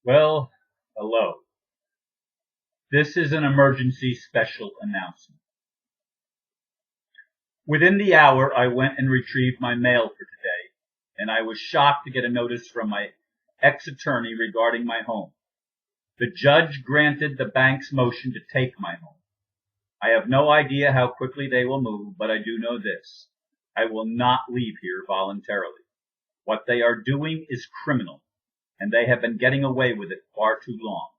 Well, hello. This is an emergency special announcement. Within the hour, I went and retrieved my mail for today, and I was shocked to get a notice from my ex-attorney regarding my home. The judge granted the bank's motion to take my home. I have no idea how quickly they will move, but I do know this. I will not leave here voluntarily. What they are doing is criminal, and they have been getting away with it far too long.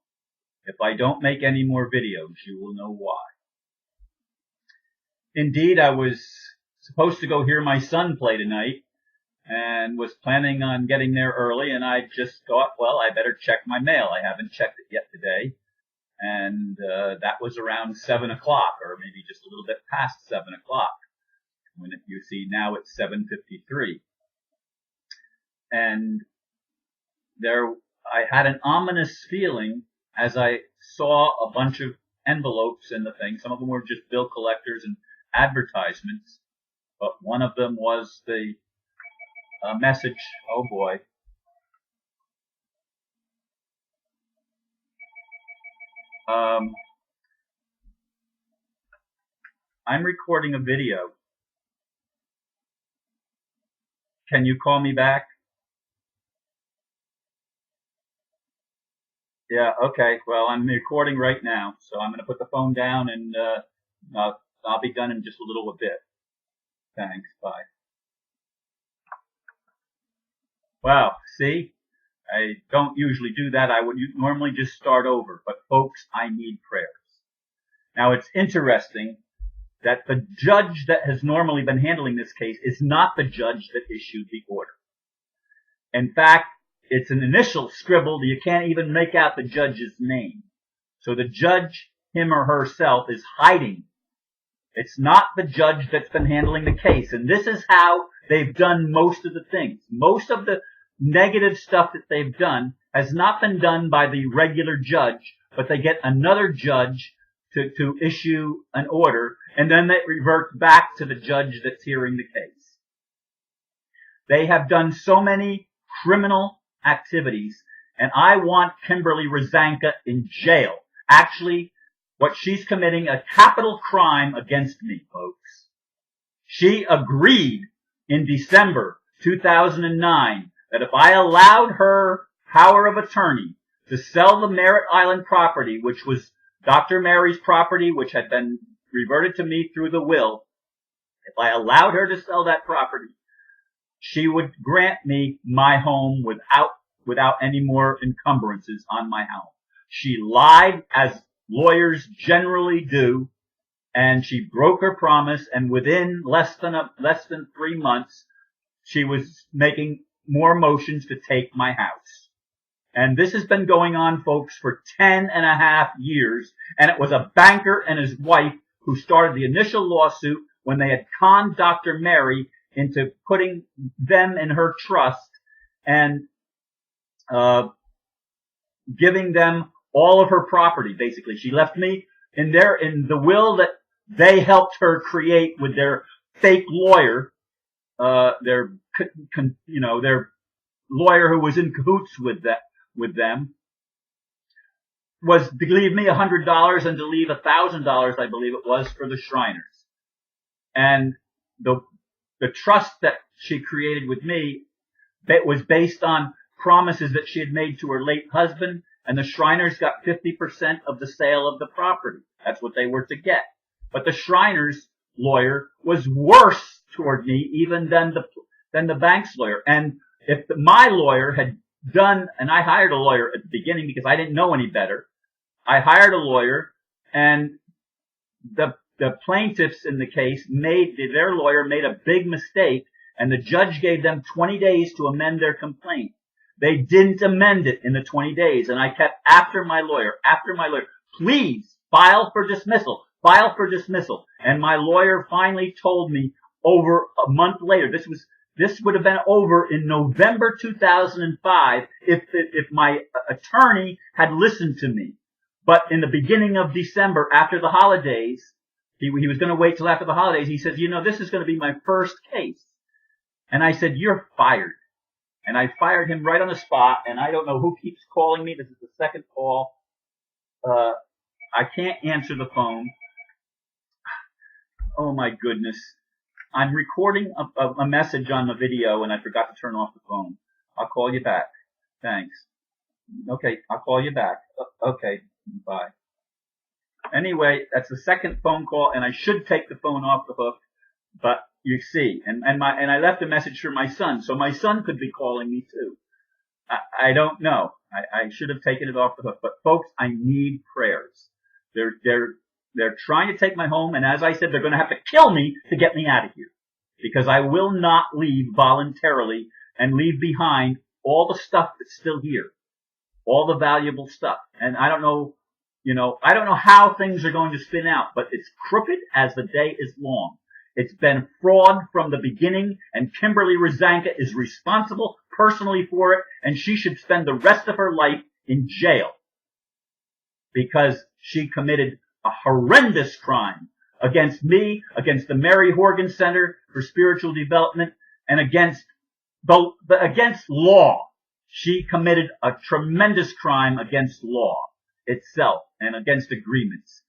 If I don't make any more videos, you will know why. Indeed, I was supposed to go hear my son play tonight and was planning on getting there early, and I just thought, well, I better check my mail. I haven't checked it yet today. And that was around 7 o'clock, or maybe just a little bit past 7 o'clock. When you see now it's 7:53. And I had an ominous feeling as I saw a bunch of envelopes in the thing. Some of them were just bill collectors and advertisements, but one of them was the message. Oh boy. I'm recording a video. Can you call me back? Yeah, okay. Well, I'm recording right now, so I'm going to put the phone down, and I'll be done in just a little bit. Thanks. Bye. Wow, see? I don't usually do that. I would normally just start over, but folks, I need prayers. Now, it's interesting that the judge that has normally been handling this case is not the judge that issued the order. In fact, it's an initial scribble. You can't even make out the judge's name. So the judge, him or herself, is hiding. It's not the judge that's been handling the case. And this is how they've done most of the things. Most of the negative stuff that they've done has not been done by the regular judge, but they get another judge to issue an order, and then they revert back to the judge that's hearing the case. They have done so many criminal activities, and I want Kimberly Rosanka in jail. Actually, what she's committing a capital crime against me, folks. She agreed in December 2009 that if I allowed her power of attorney to sell the Merritt Island property, which was Dr. Mary's property, which had been reverted to me through the will, if I allowed her to sell that property, she would grant me my home without any more encumbrances on my home. She lied, as lawyers generally do, and she broke her promise, and within less than 3 months, she was making more motions to take my house. And this has been going on, folks, for 10 and a half years, and it was a banker and his wife who started the initial lawsuit when they had conned Dr. Mary into putting them in her trust and giving them all of her property, basically. She left me in the will that they helped her create with their fake lawyer, their lawyer who was in cahoots with them, was to leave me $100 and to leave $1,000, I believe it was, for the Shriners. And the trust that she created with me, that was based on promises that she had made to her late husband, and the Shriners got 50% of the sale of the property. That's what they were to get. But the Shriners lawyer was worse toward me even than the bank's lawyer. And if my lawyer had done, and I hired a lawyer at the beginning because I didn't know any better. I hired a lawyer, and the plaintiffs in the case their lawyer made a big mistake, and the judge gave them 20 days to amend their complaint. They didn't amend it in the 20 days, and I kept after my lawyer, please file for dismissal. And my lawyer finally told me over a month later, this would have been over in November 2005 if my attorney had listened to me. But in the beginning of December, after the holidays, he was going to wait till after the holidays. He said, this is going to be my first case. And I said, you're fired. And I fired him right on the spot, and I don't know who keeps calling me. This is the second call. I can't answer the phone. Oh my goodness. I'm recording a message on the video and I forgot to turn off the phone. I'll call you back. Thanks. Okay, I'll call you back. Okay, bye. Anyway, that's the second phone call and I should take the phone off the hook, but you see, and I left a message for my son, so my son could be calling me too. I don't know. I should have taken it off the hook, but folks, I need prayers. They're trying to take my home, and as I said, they're going to have to kill me to get me out of here. Because I will not leave voluntarily and leave behind all the stuff that's still here. All the valuable stuff. And I don't know how things are going to spin out, but it's crooked as the day is long. It's been fraud from the beginning, and Kimberly Rosanka is responsible personally for it, and she should spend the rest of her life in jail. Because she committed a horrendous crime against me, against the Mary Horgan Center for Spiritual Development, and against law. She committed a tremendous crime against law itself and against agreements.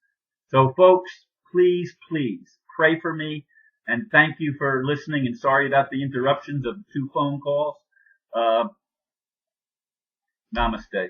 So folks, please, please pray for me, and thank you for listening, and sorry about the interruptions of 2 phone calls. Namaste.